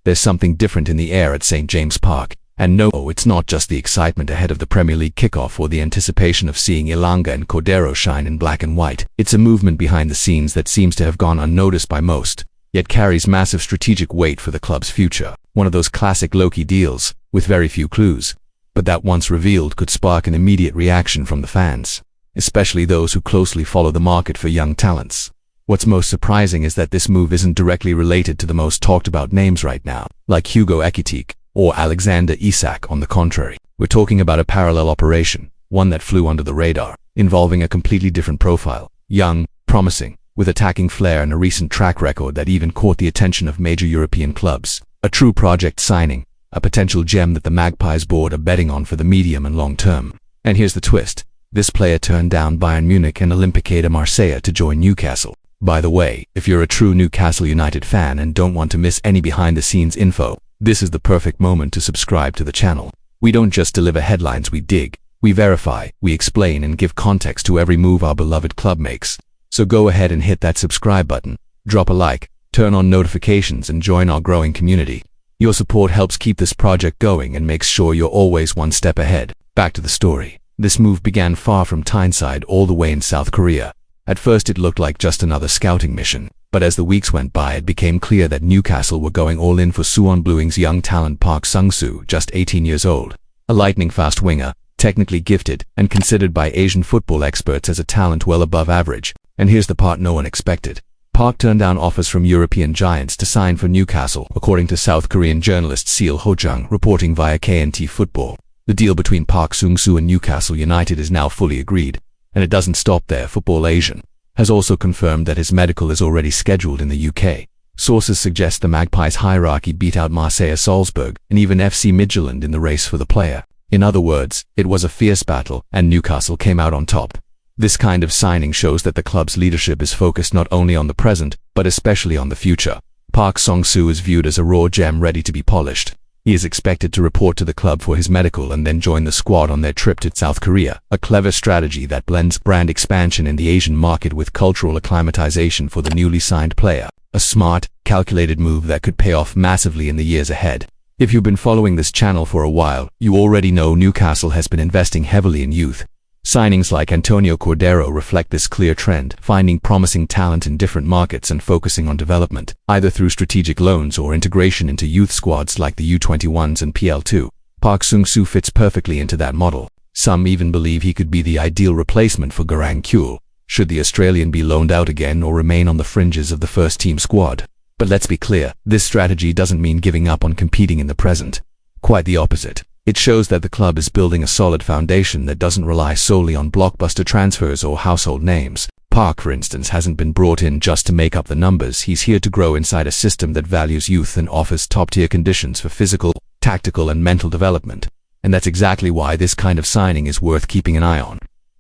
There's something different in the air at St. James Park. And no, it's not just the excitement ahead of the Premier League kickoff or the anticipation of seeing Ilanga and Cordero shine in black and white. It's a movement behind the scenes that seems to have gone unnoticed by most, yet carries massive strategic weight for the club's future. One of those classic low-key deals, with very few clues, but that once revealed could spark an immediate reaction from the fans, especially those who closely follow the market for young talents. What's most surprising is that this move isn't directly related to the most talked about names right now, like Hugo Ekitike or Alexander Isak. On the contrary, we're talking about a parallel operation, one that flew under the radar, involving a completely different profile, young, promising, with attacking flair and a recent track record that even caught the attention of major European clubs. A true project signing, a potential gem that the Magpies board are betting on for the medium and long term. And here's the twist. This player turned down Bayern Munich and Olympique de Marseille to join Newcastle. By the way, if you're a true Newcastle United fan and don't want to miss any behind-the-scenes info, this is the perfect moment to subscribe to the channel. We don't just deliver headlines, we dig, we verify, we explain and give context to every move our beloved club makes. So go ahead and hit that subscribe button, drop a like, turn on notifications and join our growing community. Your support helps keep this project going and makes sure you're always one step ahead. Back to the story. This move began far from Tyneside, all the way in South Korea. At first it looked like just another scouting mission, but as the weeks went by it became clear that Newcastle were going all in for Suwon Bluewings young talent Park Sunsu, just 18 years old. A lightning-fast winger, technically gifted, and considered by Asian football experts as a talent well above average. And here's the part no one expected. Park turned down offers from European giants to sign for Newcastle, according to South Korean journalist Seo Ho-jung, reporting via KNT Football. The deal between Park Sung-soo and Newcastle United is now fully agreed. And it doesn't stop there. Football Asian has also confirmed that his medical is already scheduled in the UK. Sources suggest the Magpies hierarchy beat out Marseille Salzburg and even FC Midtjylland in the race for the player. In other words, it was a fierce battle, and Newcastle came out on top. This kind of signing shows that the club's leadership is focused not only on the present, but especially on the future. Park Sung-soo is viewed as a raw gem ready to be polished. He is expected to report to the club for his medical and then join the squad on their trip to South Korea, a clever strategy that blends brand expansion in the Asian market with cultural acclimatization for the newly signed player. A smart, calculated move that could pay off massively in the years ahead. If you've been following this channel for a while, you already know Newcastle has been investing heavily in youth. Signings like Antonio Cordero reflect this clear trend, finding promising talent in different markets and focusing on development, either through strategic loans or integration into youth squads like the U21s and PL2. Park Sung-soo fits perfectly into that model. Some even believe he could be the ideal replacement for Garang Kuhl, should the Australian be loaned out again or remain on the fringes of the first-team squad. But let's be clear, this strategy doesn't mean giving up on competing in the present. Quite the opposite. It shows that the club is building a solid foundation that doesn't rely solely on blockbuster transfers or household names. Park, for instance, hasn't been brought in just to make up the numbers. He's here to grow inside a system that values youth and offers top-tier conditions for physical, tactical and mental development. And that's exactly why this kind of signing is worth keeping an eye on.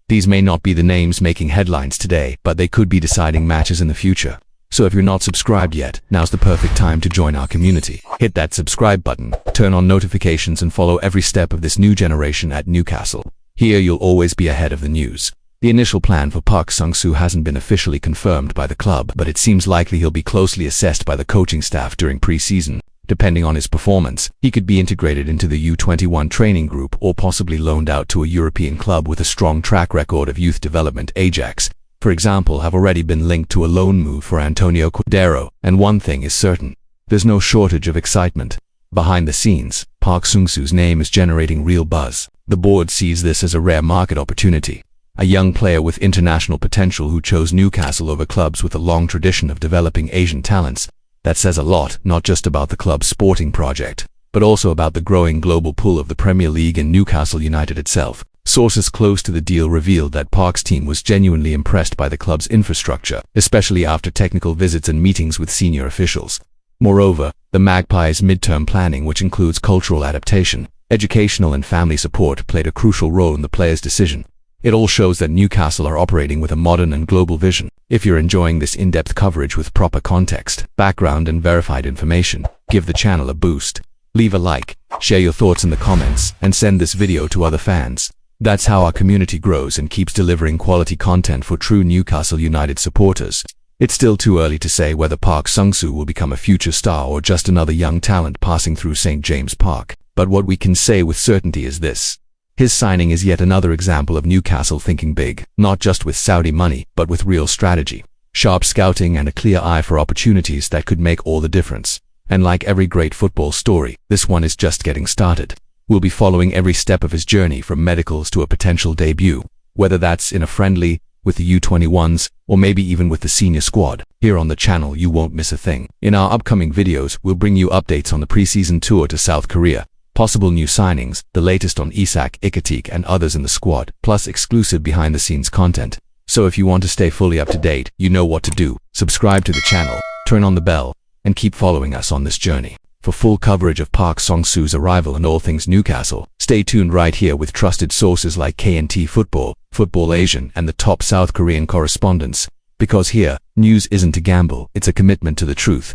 These may not be the names making headlines today, but they could be deciding matches in the future. So if you're not subscribed yet, now's the perfect time to join our community. Hit that subscribe button, turn on notifications and follow every step of this new generation at Newcastle. Here you'll always be ahead of the news. The initial plan for Park Sung-soo hasn't been officially confirmed by the club, but it seems likely he'll be closely assessed by the coaching staff during pre-season. Depending on his performance, he could be integrated into the U21 training group or possibly loaned out to a European club with a strong track record of youth development. Ajax, for example, have already been linked to a loan move for Antonio Cordero, and one thing is certain. There's no shortage of excitement. Behind the scenes, Park Sung-soo's name is generating real buzz. The board sees this as a rare market opportunity. A young player with international potential who chose Newcastle over clubs with a long tradition of developing Asian talents. That says a lot, not just about the club's sporting project, but also about the growing global pull of the Premier League and Newcastle United itself. Sources close to the deal revealed that Park's team was genuinely impressed by the club's infrastructure, especially after technical visits and meetings with senior officials. Moreover, the Magpies' midterm planning, which includes cultural adaptation, educational and family support, played a crucial role in the player's decision. It all shows that Newcastle are operating with a modern and global vision. If you're enjoying this in-depth coverage with proper context, background and verified information, give the channel a boost. Leave a like, share your thoughts in the comments, and send this video to other fans. That's how our community grows and keeps delivering quality content for true Newcastle United supporters. It's still too early to say whether Park Sunsu will become a future star or just another young talent passing through St. James Park. But what we can say with certainty is this. His signing is yet another example of Newcastle thinking big, not just with Saudi money, but with real strategy, sharp scouting and a clear eye for opportunities that could make all the difference. And like every great football story, this one is just getting started. We'll be following every step of his journey from medicals to a potential debut, whether that's in a friendly, with the U21s, or maybe even with the senior squad. Here on the channel you won't miss a thing. In our upcoming videos, we'll bring you updates on the preseason tour to South Korea, possible new signings, the latest on Isak Ikatik and others in the squad, plus exclusive behind-the-scenes content. So if you want to stay fully up to date, you know what to do. Subscribe to the channel, turn on the bell, and keep following us on this journey. For full coverage of Park Sung-soo's arrival and all things Newcastle, stay tuned right here with trusted sources like KNT Football, Football Asian, and the top South Korean correspondents. Because here, news isn't a gamble, it's a commitment to the truth.